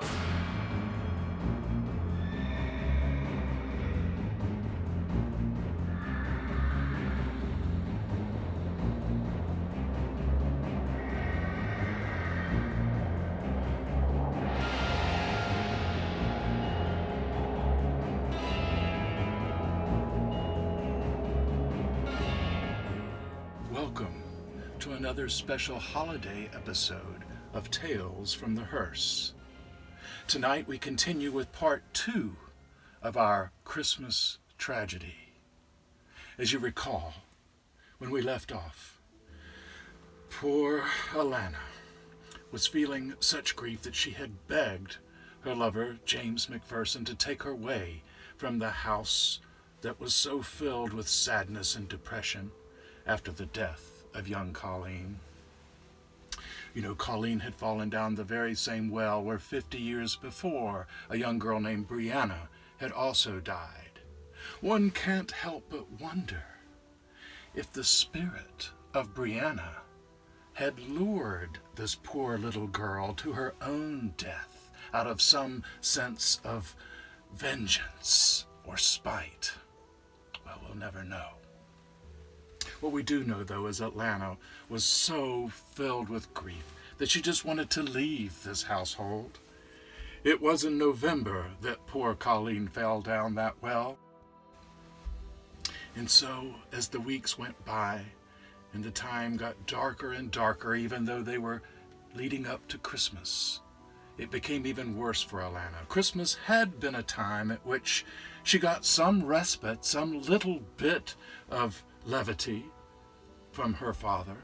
Welcome to another special holiday episode of Tales from the Hearse. Tonight we continue with part 2 of our Christmas tragedy. As you recall, when we left off, poor Alana was feeling such grief that she had begged her lover, James McPherson, to take her away from the house that was so filled with sadness and depression after the death of young Colleen. You know, Colleen had fallen down the very same well where 50 years before a young girl named Brianna had also died. One can't help but wonder if the spirit of Brianna had lured this poor little girl to her own death out of some sense of vengeance or spite. Well, we'll never know. What we do know, though, is that Alana was so filled with grief that she just wanted to leave this household. It was in November that poor Colleen fell down that well. And so, as the weeks went by and the time got darker and darker, even though they were leading up to Christmas, it became even worse for Alana. Christmas had been a time at which she got some respite, some little bit of levity from her father,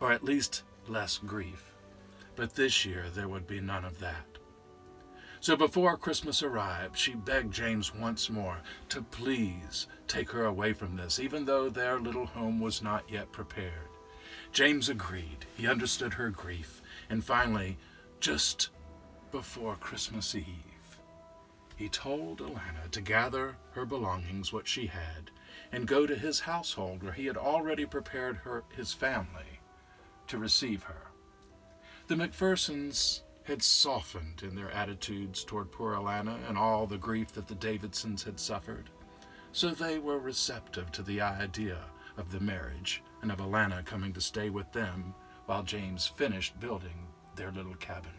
or at least less grief. But this year there would be none of that. So before Christmas arrived, she begged James once more to please take her away from this, even though their little home was not yet prepared. James agreed. He understood her grief, and finally, just before Christmas Eve, he told Alana to gather her belongings, what she had, and go to his household where he had already prepared his family to receive her. The McPhersons had softened in their attitudes toward poor Alana and all the grief that the Davidsons had suffered, so they were receptive to the idea of the marriage and of Alana coming to stay with them while James finished building their little cabin.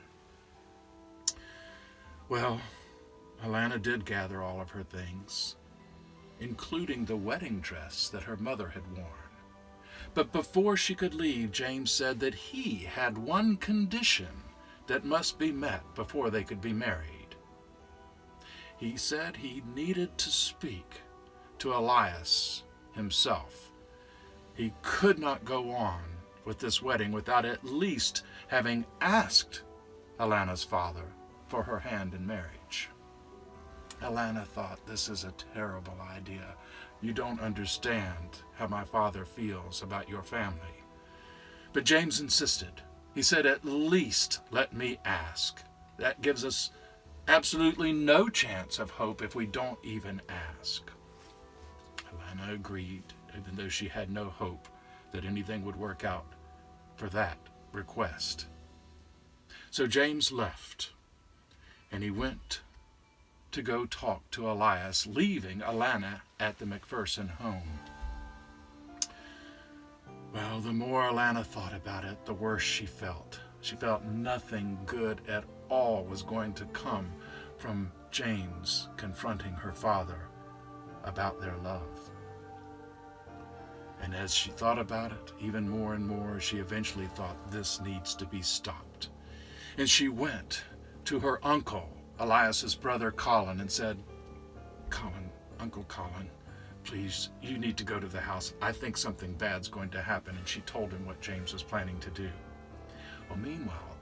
Well, Alana did gather all of her things, including the wedding dress that her mother had worn. But before she could leave, James said that he had one condition that must be met before they could be married. He said he needed to speak to Elias himself. He could not go on with this wedding without at least having asked Alana's father for her hand in marriage. Alana thought, this is a terrible idea. You don't understand how my father feels about your family. But James insisted. He said, at least let me ask. That gives us absolutely no chance of hope if we don't even ask. Alana agreed, even though she had no hope that anything would work out for that request. So James left, and he went to go talk to Elias, leaving Alana at the McPherson home. Well, the more Alana thought about it, the worse she felt. She felt nothing good at all was going to come from James confronting her father about their love. And as she thought about it even more and more, she eventually thought, this needs to be stopped. And she went to her uncle, Elias's brother Colin, and said, Uncle Colin, please, you need to go to the house. I think something bad's going to happen. And she told him what James was planning to do. Well, meanwhile,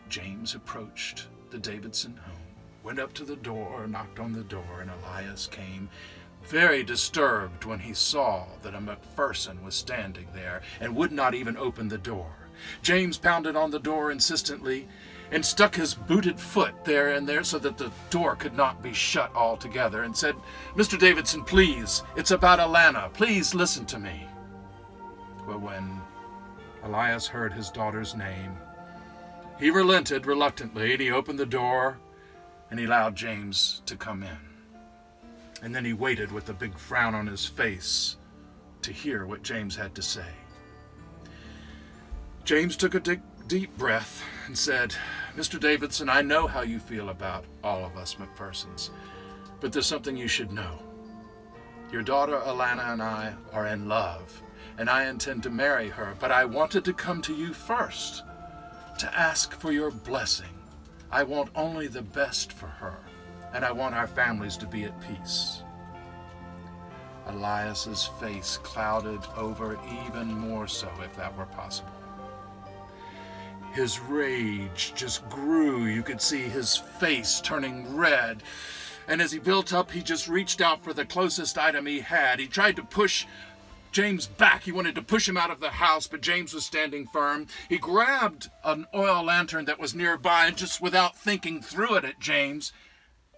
James approached the Davidson home, went up to the door, knocked on the door, and Elias came, very disturbed when he saw that a McPherson was standing there and would not even open the door. James pounded on the door insistently and stuck his booted foot there and there so that the door could not be shut altogether, and said, "Mr. Davidson, please, it's about Alana. Please listen to me." Well, when Elias heard his daughter's name, he relented reluctantly, and he opened the door and he allowed James to come in. And then he waited with a big frown on his face to hear what James had to say. James took a deep breath and said, "Mr. Davidson, I know how you feel about all of us McPhersons, but there's something you should know. Your daughter Alana and I are in love, and I intend to marry her, but I wanted to come to you first to ask for your blessing. I want only the best for her, and I want our families to be at peace." Elias's face clouded over even more so, if that were possible. His rage just grew. You could see his face turning red. And as he built up, he just reached out for the closest item he had. He tried to push James back. He wanted to push him out of the house, but James was standing firm. He grabbed an oil lantern that was nearby and just without thinking threw it at James.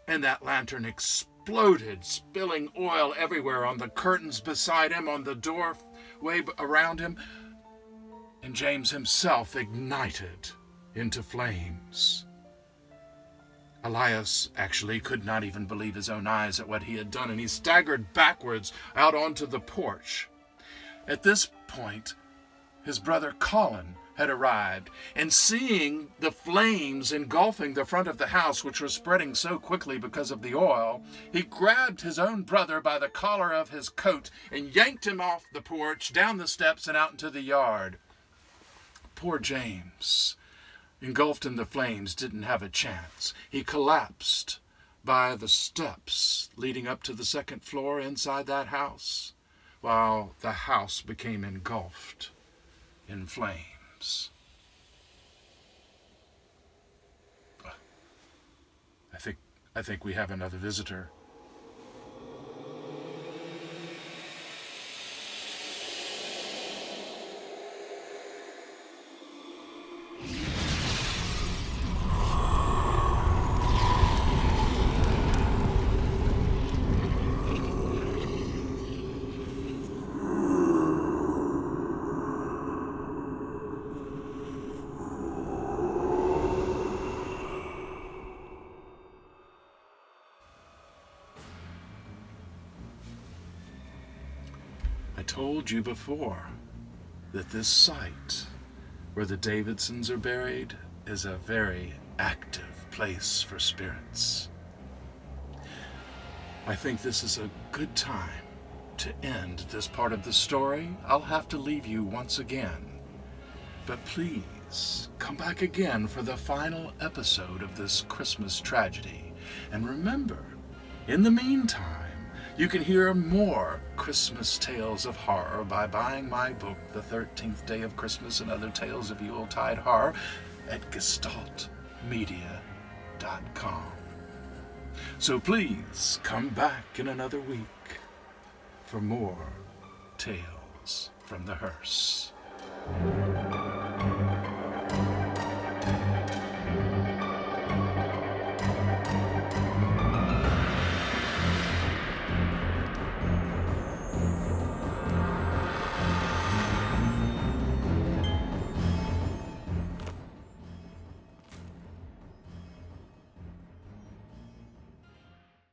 And that lantern exploded, spilling oil everywhere on the curtains beside him, on the doorway around him. And James himself ignited into flames. Elias actually could not even believe his own eyes at what he had done, and he staggered backwards out onto the porch. At this point, his brother Colin had arrived, and seeing the flames engulfing the front of the house, which was spreading so quickly because of the oil, he grabbed his own brother by the collar of his coat and yanked him off the porch, down the steps, and out into the yard. Poor James, engulfed in the flames, didn't have a chance. He collapsed by the steps leading up to the second floor inside that house, while the house became engulfed in flames. I think we have another visitor. I told you before that this site where the Davidsons are buried is a very active place for spirits. I think this is a good time to end this part of the story. I'll have to leave you once again, but please come back again for the final episode of this Christmas tragedy. And remember, in the meantime, you can hear more Christmas tales of horror by buying my book, The 13th Day of Christmas and Other Tales of Yuletide Horror, at gestaltmedia.com. So please come back in another week for more Tales from the Hearse.